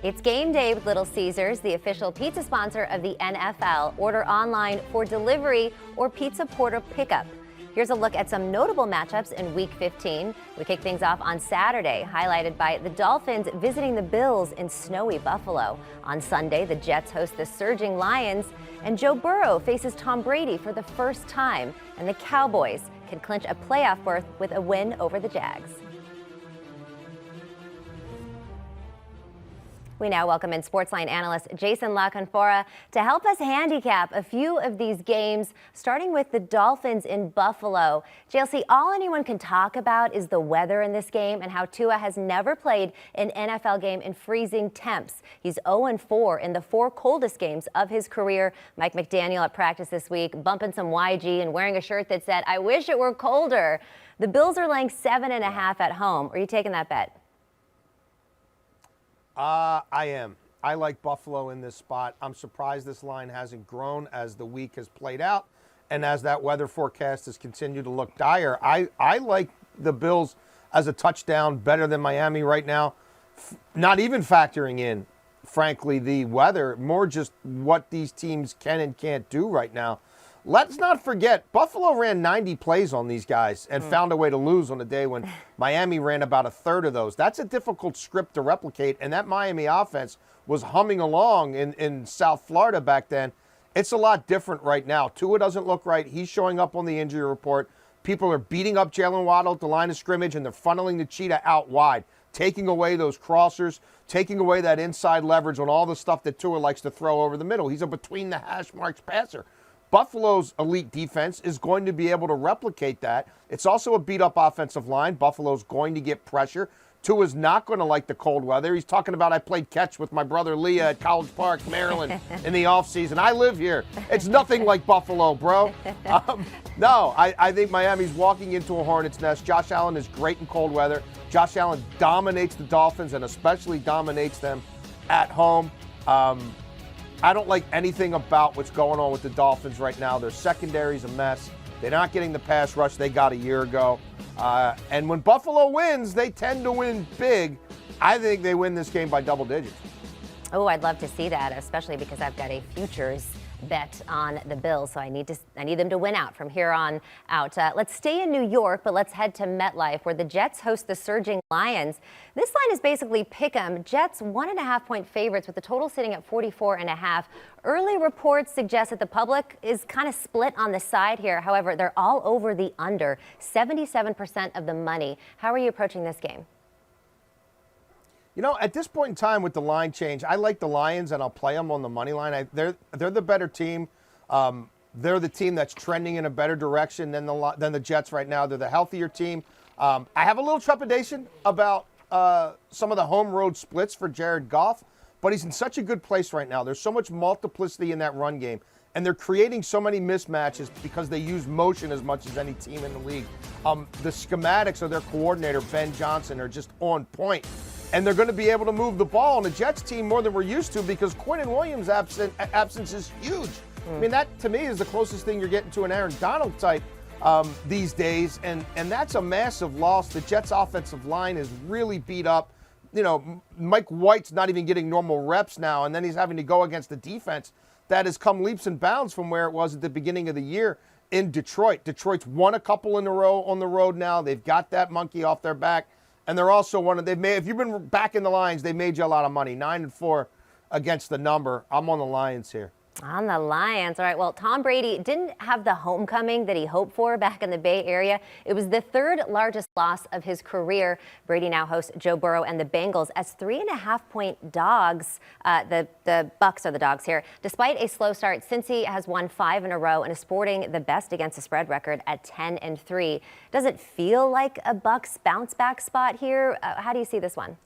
It's game day with Little Caesars, the official pizza sponsor of the NFL. Order online for delivery or pizza porter pickup. Here's a look at some notable matchups in Week 15. We kick things off on Saturday, highlighted by the Dolphins visiting the Bills in snowy Buffalo. On Sunday, the Jets host the surging Lions, and Joe Burrow faces Tom Brady for the first time, and the Cowboys can clinch a playoff berth with a win over the Jags. We now welcome in Sportsline analyst Jason La Canfora to help us handicap a few of these games, starting with the Dolphins in Buffalo. JLC, all anyone can talk about is the weather in this game and how Tua has never played an NFL game in freezing temps. He's 0-4 in the 4 coldest games of his career. Mike McDaniel at practice this week bumping some YG and wearing a shirt that said, "I wish it were colder." The Bills are laying 7.5 at home. Are you taking that bet? I am. I like Buffalo in this spot. I'm surprised this line hasn't grown as the week has played out and as that weather forecast has continued to look dire. I like the Bills as a touchdown better than Miami right now, not even factoring in, frankly, the weather, more just what these teams can and can't do right now. Let's not forget, Buffalo ran 90 plays on these guys and found a way to lose on a day when Miami ran about a third of those. That's a difficult script to replicate, and that Miami offense was humming along in South Florida back then. It's a lot different right now. Tua doesn't look right. He's showing up on the injury report. People are beating up Jalen Waddle at the line of scrimmage, and they're funneling the cheetah out wide, taking away those crossers, taking away that inside leverage on all the stuff that Tua likes to throw over the middle. He's a between the hash marks passer. Buffalo's elite defense is going to be able to replicate that. It's also a beat-up offensive line. Buffalo's going to get pressure. Tua's not going to like the cold weather. He's talking about, I played catch with my brother Leah at College Park, Maryland, in the offseason. I live here. It's nothing like Buffalo, bro. No, I think Miami's walking into a hornet's nest. Josh Allen is great in cold weather. Josh Allen dominates the Dolphins and especially dominates them at home. I don't like anything about what's going on with the Dolphins right now. Their secondary's a mess. They're not getting the pass rush they got a year ago. And when Buffalo wins, they tend to win big. I think they win this game by double digits. Oh, I'd love to see that, especially because I've got a futures bet on the Bills, so I need them to win out from here on out. Let's stay in New York, but let's head to MetLife, where the Jets host the surging Lions. This line is basically pick'em. Jets 1.5-point favorites with the total sitting at 44.5. Early reports suggest that the public is kind of split on the side here. However, they're all over the under, 77% of the money. How are you approaching this game? You know, at this point in time with the line change, I like the Lions, and I'll play them on the money line. They're the better team. They're the team that's trending in a better direction than the Jets right now. They're the healthier team. I have a little trepidation about some of the home road splits for Jared Goff, but he's in such a good place right now. There's so much multiplicity in that run game, and they're creating so many mismatches because they use motion as much as any team in the league. The schematics of their coordinator, Ben Johnson, are just on point. And they're going to be able to move the ball on the Jets team more than we're used to because Quinnen Williams' absence is huge. I mean, that to me is the closest thing you're getting to an Aaron Donald type these days. And that's a massive loss. The Jets' offensive line is really beat up. You know, Mike White's not even getting normal reps now, and then he's having to go against the defense that has come leaps and bounds from where it was at the beginning of the year in Detroit. Detroit's won a couple in a row on the road now. They've got that monkey off their back. And they're also if you've been back in the lines, they made you a lot of money. 9-4 against the number. I'm on the Lions here. On the Lions. All right. Well, Tom Brady didn't have the homecoming that he hoped for back in the Bay Area. It was the 3rd largest loss of his career. Brady now hosts Joe Burrow and the Bengals as 3.5-point dogs. The Bucks are the dogs here. Despite a slow start, Cincy has won 5 in a row and is sporting the best against the spread record at 10-3. Does it feel like a Bucks bounce back spot here? How do you see this one?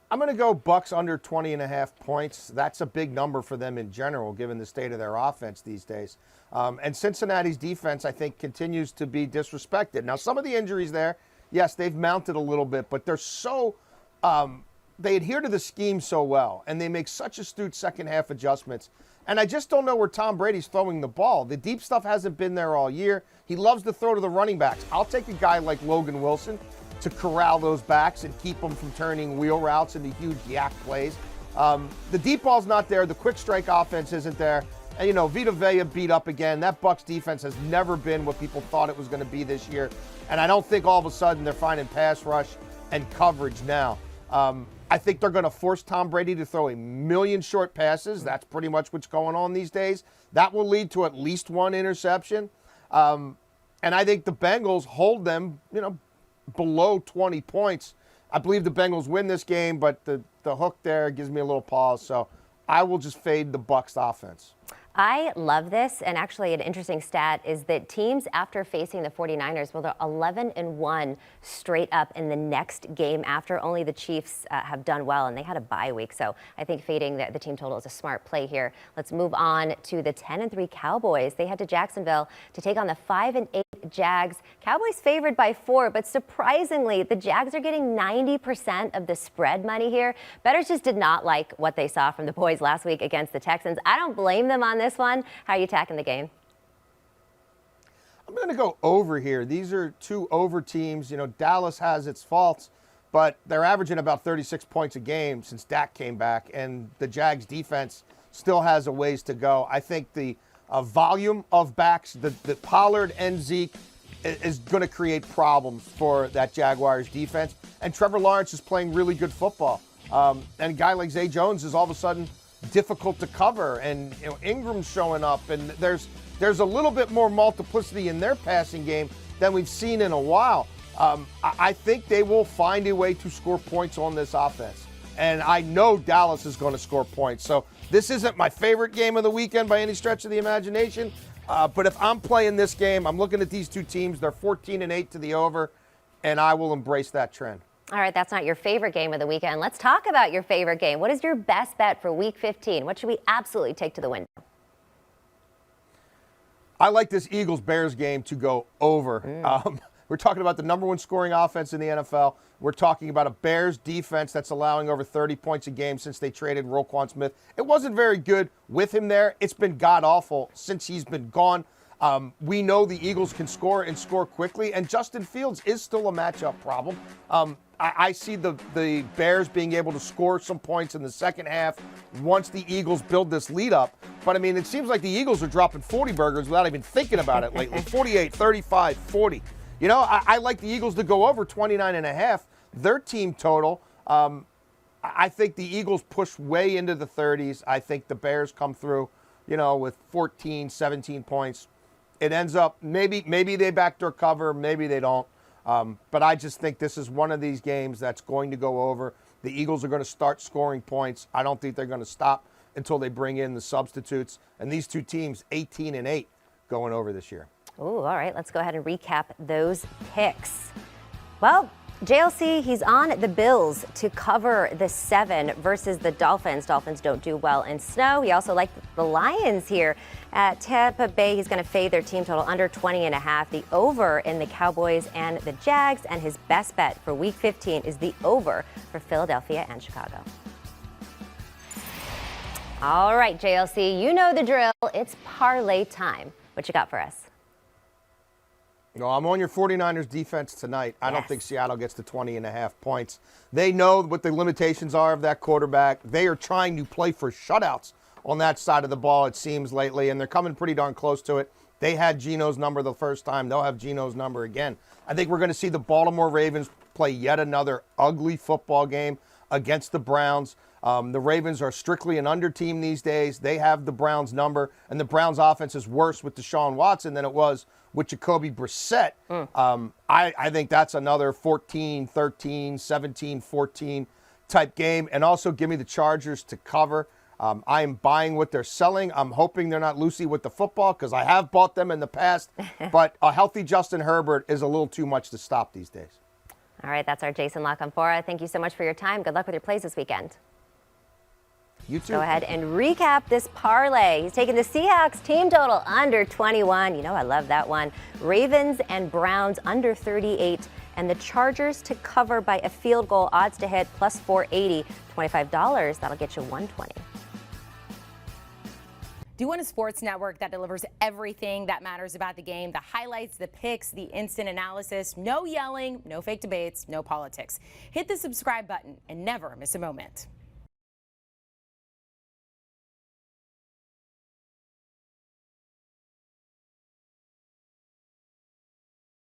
I'm going to go Bucks under 20.5 points. That's a big number for them in general, given the state of their offense these days. And Cincinnati's defense, I think, continues to be disrespected. Now, some of the injuries there, yes, they've mounted a little bit, but they're so they adhere to the scheme so well, and they make such astute second-half adjustments. And I just don't know where Tom Brady's throwing the ball. The deep stuff hasn't been there all year. He loves to throw to the running backs. I'll take a guy like Logan Wilson to corral those backs and keep them from turning wheel routes into huge yak plays. The deep ball's not there. The quick strike offense isn't there. And, Vita Vea beat up again. That Bucs defense has never been what people thought it was going to be this year. And I don't think all of a sudden they're finding pass rush and coverage now. I think they're going to force Tom Brady to throw a million short passes. That's pretty much what's going on these days. That will lead to at least one interception. And I think the Bengals hold them, below 20 points. I believe the Bengals win this game, but the hook there gives me a little pause. So I will just fade the Bucs offense. I love this, and actually an interesting stat is that teams after facing the 49ers, well, they're 11-1 straight up in the next game after. Only the Chiefs have done well, and they had a bye week, so I think fading the team total is a smart play here. Let's move on to the 10-3 Cowboys. They head to Jacksonville to take on the 5-8 Jags. Cowboys favored by 4, but surprisingly, the Jags are getting 90% of the spread money here. Bettors just did not like what they saw from the boys last week against the Texans. I don't blame them on this one. How are you attacking the game? I'm going to go over here. These are two over teams. Dallas has its faults, but they're averaging about 36 points a game since Dak came back, and the Jags defense still has a ways to go. I think the volume of backs, the Pollard and Zeke is going to create problems for that Jaguars defense. And Trevor Lawrence is playing really good football. And a guy like Zay Jones is all of a sudden difficult to cover, and Ingram's showing up, and there's a little bit more multiplicity in their passing game than we've seen in a while. I think they will find a way to score points on this offense, and I know Dallas is going to score points. So this isn't my favorite game of the weekend by any stretch of the imagination, but if I'm playing this game, I'm looking at these two teams. They're 14-8 to the over, and I will embrace that trend. All right, that's not your favorite game of the weekend. Let's talk about your favorite game. What is your best bet for Week 15? What should we absolutely take to the window? I like this Eagles-Bears game to go over. We're talking about the number one scoring offense in the NFL. We're talking about a Bears defense that's allowing over 30 points a game since they traded Roquan Smith. It wasn't very good with him there. It's been god-awful since he's been gone. We know the Eagles can score and score quickly, and Justin Fields is still a matchup problem. I see the Bears being able to score some points in the second half once the Eagles build this lead up. But, it seems like the Eagles are dropping 40 burgers without even thinking about it lately. 48, 35, 40. I like the Eagles to go over 29.5. Their team total, I think the Eagles push way into the 30s. I think the Bears come through, with 14, 17 points. It ends up, maybe they backdoor cover, maybe they don't. But I just think this is one of these games that's going to go over. The Eagles are going to start scoring points. I don't think they're going to stop until they bring in the substitutes. And these two teams, 18-8, going over this year. Ooh, all right, let's go ahead and recap those picks. Well, JLC, he's on the Bills to cover the 7 versus the Dolphins. Dolphins don't do well in snow. He also liked the Lions here at Tampa Bay. He's going to fade their team total under 20.5. The over in the Cowboys and the Jags. And his best bet for Week 15 is the over for Philadelphia and Chicago. All right, JLC, you know the drill. It's parlay time. What you got for us? I'm on your 49ers defense tonight. I don't think Seattle gets to 20.5 points. They know what the limitations are of that quarterback. They are trying to play for shutouts on that side of the ball, it seems, lately, and they're coming pretty darn close to it. They had Geno's number the first time. They'll have Geno's number again. I think we're going to see the Baltimore Ravens play yet another ugly football game against the Browns. The Ravens are strictly an under team these days. They have the Browns number, and the Browns offense is worse with Deshaun Watson than it was with Jacoby Brissett. I think that's another 14-13, 17-14 type game. And also give me the Chargers to cover. I am buying what they're selling. I'm hoping they're not loosey with the football because I have bought them in the past. But a healthy Justin Herbert is a little too much to stop these days. All right, that's our Jason La Canfora. Thank you so much for your time. Good luck with your plays this weekend. You too. Go ahead and recap this parlay. He's taking the Seahawks team total under 21. You know I love that one. Ravens and Browns under 38. And the Chargers to cover by a field goal. Odds to hit plus 480. $25. That'll get you $120. Do you want a sports network that delivers everything that matters about the game? The highlights, the picks, the instant analysis, no yelling, no fake debates, no politics. Hit the subscribe button and never miss a moment.